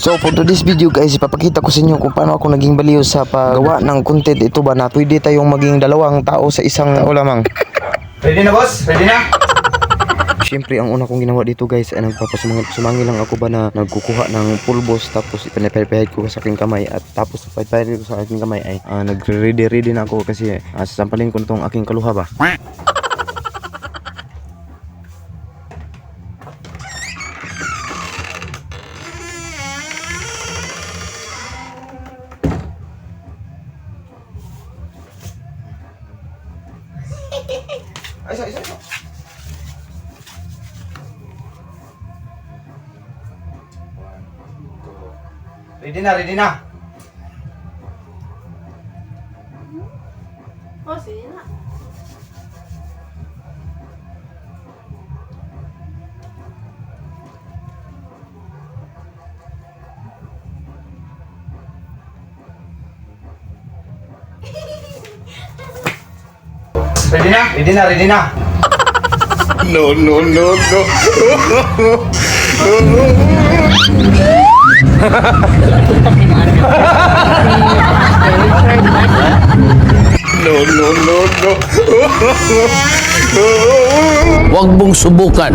So for today's video guys, ipapakita ko sa inyo kung paano ako naging baliw sa paggawa ng content. Ito ba na pwede tayong maging dalawang tao sa isang lamang. Ready na boss? Ready na? Siyempre ang una kong ginawa dito guys ay nagpapasumangil lang ako ba na nagkukuha ng pulbos, tapos ipinapahid ko sa aking kamay, at tapos pahid ko sa aking kamay ay nagre-ready na ako kasi sasampalin ko itong aking kaluha ba. Ay, isa. Ready na, ready na. Oh, sige na. Ready na? Ready na, ready na. No. No. Huwag mong subukan.